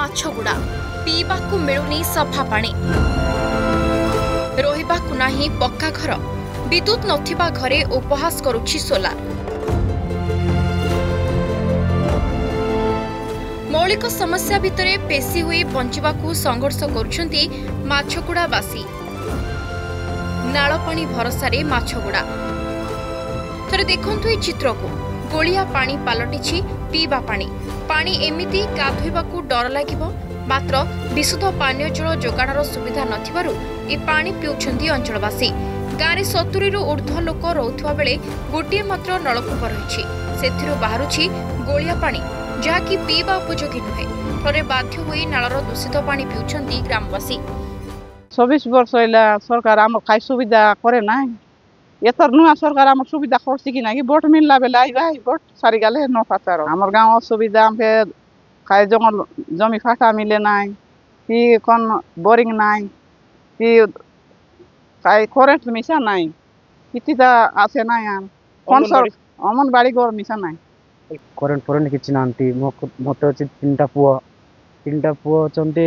माछगुड़ा पीवाकू मिलुनी सफा पानी रहिबाकू नाही पक्का घर विद्युत नथिबा घरे उपहास करुछि सोलार। मौलिक समस्या भितरे पेशी हुई बंचिबाकू संघर्ष करुछंती माछगुड़ावासी। नालपानी भरसारे माछगुड़ा थरे देखंतु ए चित्र को गोलिया पानी पलटिछि पीवा पानी। पानी एमिति गाधोइबाकू डर लागिबो मात्र विशुद्ध पानीय जल जोगाणर सुविधा नथिबारु ए पानी पिउछंती अंचलवासी। गाँव 70 रु ऊर्ध्व लोक रहुथुवा बेले गोटिए मात्र नलकूप रहिछि सेथिरु बाहरुछि गोलिया पानी जहाँकि पीवा उपयोगी नुहे। फले बाध्य होई नालर दूषित पानी पिउछंती ग्रामवासी। 24 वर्ष होला सरकार आम खाई सुविधा करे ना एतर नुआ सरकार आम सुविधा करछि कि ना कि वोट मिलला बेला आइबा वोट सारी गाले न पाचार हमर गांव सुविधा हम खाई जंगल जमी फाटा मिले ना कि कोन बोरिंग ना कि खाई करेंट मिसा ना कितिदा आसे ना यार कोन सर अमन बाड़ी गोर मिसा ना करेंट फरेंट किछि नांती मते अछि तीनटा पुओ चंते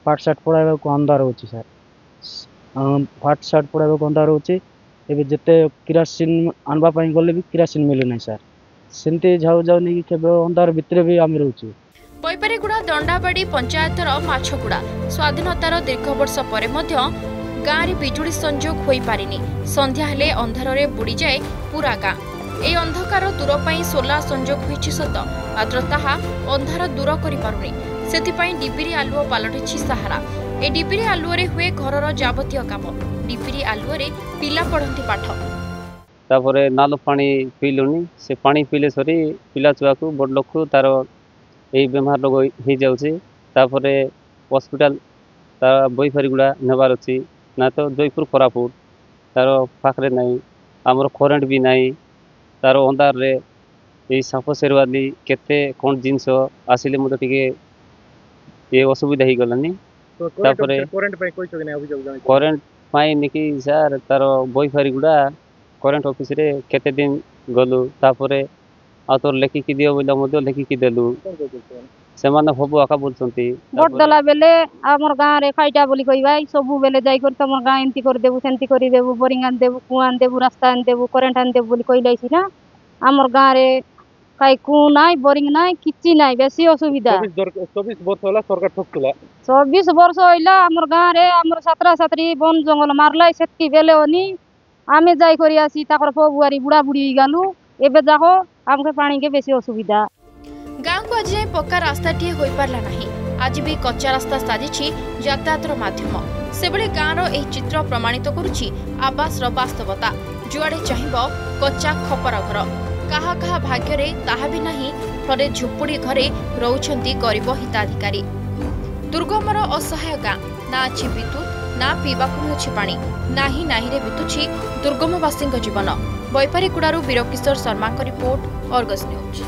पाठ साठ पढाइबा को अंधार होछि सर पाठ साठ पढाइबा को अंधार होछि एबे जते किरासिन आनबा पई गले भी किरासिन मिले नै सर सेंते जाउ जाउ नै केबे अंधार भितरे भी आमी रहउछि। पैपारीगुड़ा दंडाबाड़ी पंचायतर माछगुड़ा स्वाधीनतार दीर्घ वर्ष परे मध्य गाँव रे बिजुली संजोग होई पारिनी। संध्या हेले अंधार रे बुड़ी जाए पूरा गाँ। ए अंधकार दूर पई सोलार संजोग होईछि सत मात्र ताहा अंधार दूर करि पारुनी। सेथिपाई डिबिरी आलुओ पालटिछि सहारा। ए डिबिरी आलुओरे हुए घरर जाबतीय काम। डिबिरी आलुओरे पिला पढ़ंती पाठ तापरे नालो पानी पीलुनी से पानी पीले सरी पिला छुआ को बड़ लोक तार ए बेमार रोग हो जाउछि। तापरे हॉस्पिटल ता बैफारीगुड़ा नेबार अछि ना तो जयपुर कोरापुट तार पाखरे नाही हमर करेंट भी नाही तार अंधार रे ए साप सेरवाली केते कोन जिंस आसिले मते टिके ये असुविधा ही गलानी। तापरे करेंट पे कोइ छगे नै अभियोग जानि करेंट पाई निकी सर तार बैफारीगुड़ा करेंट ऑफिस रे केते दिन गलु तापरे आ तोर लेखि कि दियो बोला मते लेखि कि देलु से माने होबो आका बोलसंती वोट दला बेले हमर गाँ रे खाइटा बोली कहिबाई सबु बेले जाई कर तमर गाँ एंती कर देबु सेंती करि देबु बोरिंग आन देबु कुआं आन देबु रास्ता आन देबु करेंट आन देबु बोली कहिलाइछि ना हमर गाँ रे काई कु नाई बोरिंग नाई किछि नाई बेसी असुविधा। 24 वर्ष होला सरकार ठकला 24 वर्ष होइला हमर गाँ रे हमर छात्रा छात्री वन जंगल मारलाई सेतकी बेले ओनी आमे जाई करी आसी ताकर फबुआरी बुढ़ा बुढ़ी गालु एबे जाको हमके पानी के बेसी असुविधा। गाँव को आज पक्का रास्ताटीए होई पारला नाही। आज भी कच्चा रास्ता साजिछि यातायातर माध्यम। सेबळे गाँवर एही चित्र प्रमाणित करुछि आवास र वास्तवता। जुआडे चाहिबो कच्चा खपर घर काहा काहा भाग्य रे ताहा भी नाही। फले झुपुड़ी घरे रहुछंती गरीब हिताधिकारी। दुर्गमर असहाय गाँ ना अछि विद्युत ना पीवाकू मिलुछि पानी नाही नाही रे बितुछि दुर्गमवासीଙ୍କ जीवन। बैपारीगुड़ारू वीरकिशोर शर्मा रिपोर्ट अर्गस न्यूज।